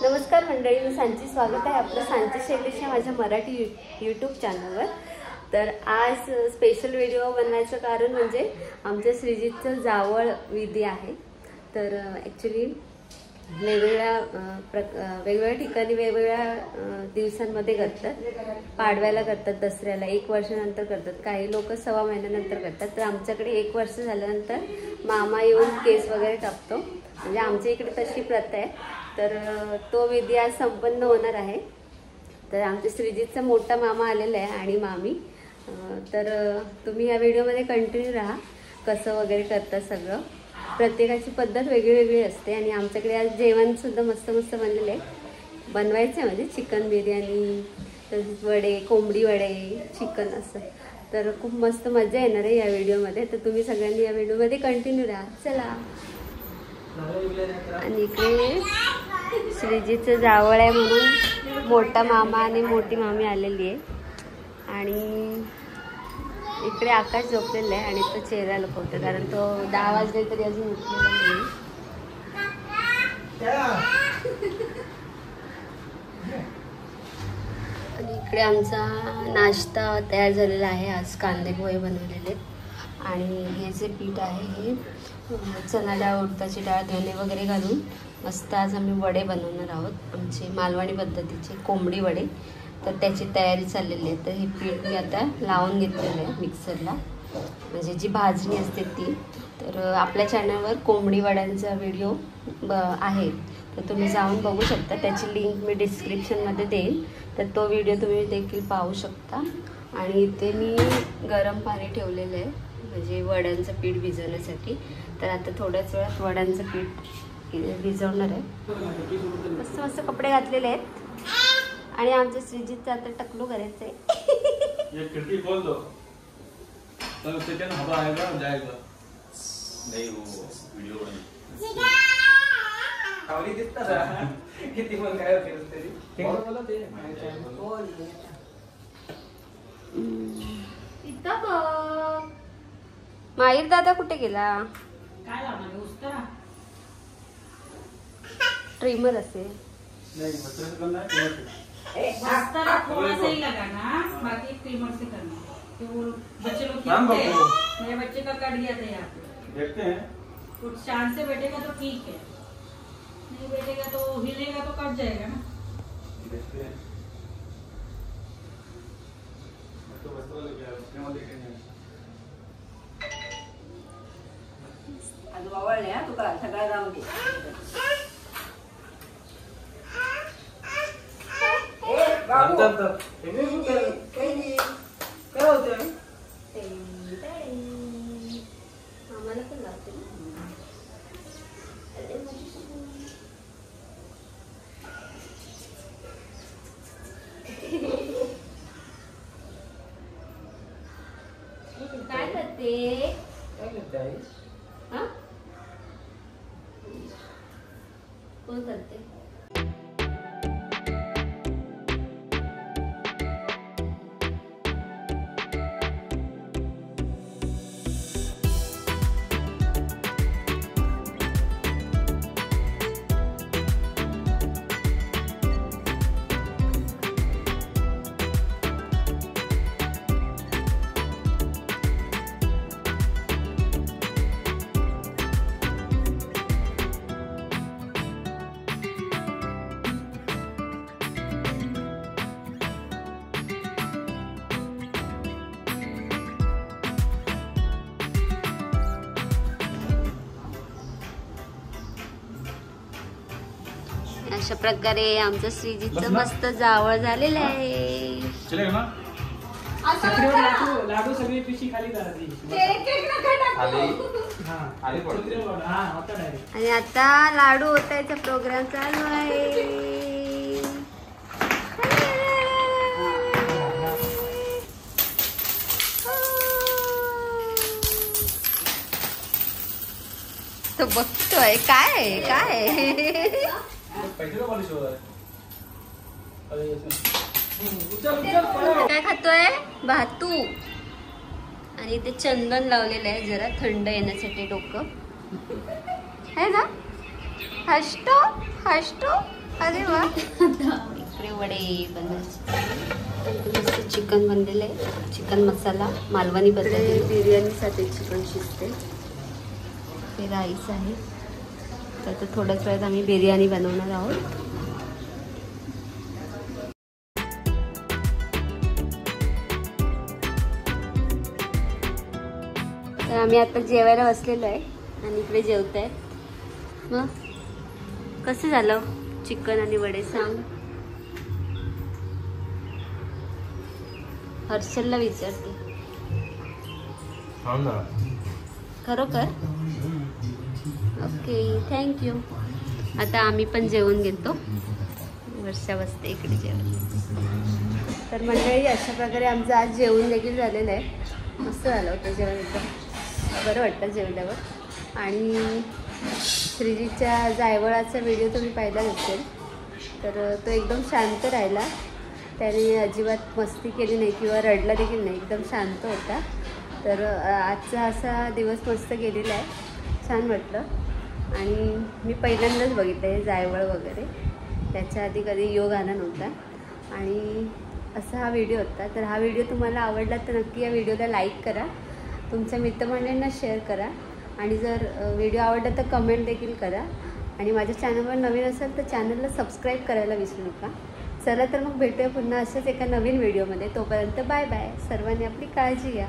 नमस्कार मंडळी, मी सांची. स्वागत आहे आपलं सांची शैलीच्या माझ्या मराठी यूट्यूब चॅनलवर. तर आज स्पेशल व्हिडिओ बनवायचं कारण म्हणजे आमच्या श्रीजीतचं जावळ विधी आहे. तर ॲक्च्युली वेगवेगळ्या ठिकाणी वेगवेगळ्या दिवसांमध्ये करतात. पाडव्याला करतात, दसऱ्याला 1 वर्षानंतर करतात, काही लोक 1.25 महिन्यानंतर करतात. तर आमच्याकडे 1 वर्ष झाल्यानंतर मामा येऊन केस वगैरे कापतो, म्हणजे आमच्या इकडे तशी प्रथा आहे. तर तो विधी आज संपन्न होणार आहे. तर आमच्या श्रीजीतचा मोठा मामा आलेला आहे आणि मामी. तर तुम्ही या व्हिडिओमध्ये कंटिन्यू राहा, कसं वगैरे करतात सगळं. प्रत्येकाची पद्धत वेगळी वेगळी असते आणि आमच्याकडे आज जेवणसुद्धा मस्त मस्त बनलेलं आहे. बनवायचं आहे म्हणजे चिकन बिर्याणी, तसेच वडे, कोंबडी वडे, चिकन असं. तर खूप मस्त मजा येणार आहे या व्हिडिओमध्ये. तर तुम्ही सगळ्यांनी या व्हिडिओमध्ये कंटिन्यू राहा. चला. आणि इकडे श्रीजीचं जावळ आहे म्हणून मोठा मामा आणि मोठी मामी आलेली आहे. आणि इकडे आकाश झोपलेला आहे आणि तो चेहरा लपवतो, कारण तो 10 वाजले तरी अजून उठलेला नाही. आणि इकडे आमचा नाश्ता तयार झालेला आहे. आज कांदे पोहे बनवलेले आणि हे जे पीठ आहे हे चणा डाळ, उडदाची डाळ, धने वगैरे घालून मस्त आज आम्ही वडे बनवणार आहोत, आमचे मालवणी पद्धतीचे कोंबडी वडे. तर त्याची तयारी चाललेली आहे. तर हे पीठ मी आता लावून घेतलेलं आहे मिक्सरला, म्हणजे जी भाजणी असते ती. तर आपल्या चॅनलवर कोंबडी वड्यांचा व्हिडिओ आहे, तर तुम्ही जाऊन बघू शकता. त्याची लिंक मी डिस्क्रिप्शनमध्ये देईन, तर तो व्हिडिओ तुम्ही देखील पाहू शकता. आणि इथे मी गरम पाणी ठेवलेलं आहे, म्हणजे वड्यांचं पीठ भिजवण्यासाठी. तर आता थोड्याच वेळात वड्यांचं पीठ भिजवणार आहे. मस्त मस्त कपडे घातलेले आहेत आणि आमच्या श्रीजीतचं आता टकलू करायचं आहे. ये खिड़की खोल दो, तब उससे क्या हवा आएगा और जाएगा. नहीं वो वीडियो बनी खाली दिसता ना किती पण काय होते तरी ते बोला ते बोल इथं बघ. माहीर दादा कुठे गेला? काय लावणार उस्तारा ट्रिमर असेल. नहीं मतलब करना है. उस्तारा थोड़ा सा ही लगाना, बाकी ट्रिमर से करना. तो वो बच्चे लोग मैम खेलते हैं, बाबू। मेरे बच्चे का कट गया था यहाँ पे. देखते हैं. कुछ शांत से बैठेगा तो ठीक है, नहीं बैठेगा तो हिलेगा तो कट जाएगा ना. देखते हैं. तो बस तो लग गया उसने वो देखेंगे. आज वावळले हा तुका सगळा जाऊन दे. बाबू हे मी काय काय होतं आम्हाला पण लागते ना. काय करते? काय करताय? हा? कोण करते? अशा प्रकारे आमचं श्रीजीचं मस्त जावळ झालेलं आहे. चलेगा ना. चक्रीवर लाडू सगळी पिशी खाली करायची. खाली हां खाली पडते. हां होता डायरेक्ट. आणि आता लाडू होतायचा प्रोग्राम चालू आहे. तो बघतोय काय काय पैसे का पॉलिश हो रहा है. अरे काय खातोय? भातू. आणि इथे चंदन लावलेलं आहे जरा थंड येण्यासाठी डोकं. है ना? हसतो हसतो अरे वा. इकडे वडे बनवायचे. मस्त चिकन बनलेलं आहे. चिकन मसाला मालवणी पद्धतीने बिर्याणीसाठी चिकन शिजते. हे राईस आहे. तर आता थोड्याच वेळात आम्ही बिर्याणी बनवणार आहोत. तर आम्ही आता जेवायला बसलेलो आहे आणि इकडे जेवत आहेत. मग कसं झालं चिकन आणि वडे सांग. हर्षलला विचारते. खरोखर ओके थँक्यू. आता आम्ही पण जेवण घेतो. वर्षा बसते इकडे जेवण. तर मंडळी अशा प्रकारे आमचं आज जेवण देखील झालेलं आहे. मस्त झालं होतं जेवण. एकदम बरं वाटतं जेवल्यावर. आणि श्रीजीच्या जायवळाचा व्हिडिओ तुम्ही पाहिला नसेल तर तो एकदम शांत राहिला. त्याने अजिबात मस्ती केली नाही किंवा रडला देखील नाही. एकदम शांत होता. तर आजचा असा दिवस मस्त गेलेला आहे. छान वाटलं. आणि मी पहिल्यांदाच बघितलं आहे जायवळ वगैरे. त्याच्या आधी कधी योग आला नव्हता. आणि असा हा व्हिडिओ होता. तर हा व्हिडिओ तुम्हाला आवडला तर नक्की या व्हिडिओला लाईक करा. तुमच्या मित्रमंडळींना शेअर करा. आणि जर व्हिडिओ आवडला तर कमेंट देखील करा. आणि माझ्या चॅनलवर नवीन असेल तर चॅनलला सबस्क्राईब करायला विसरू नका. चला तर मग भेटूया पुन्हा अशाच एका नवीन व्हिडिओमध्ये. तोपर्यंत बाय बाय. सर्वांनी आपली काळजी घ्या.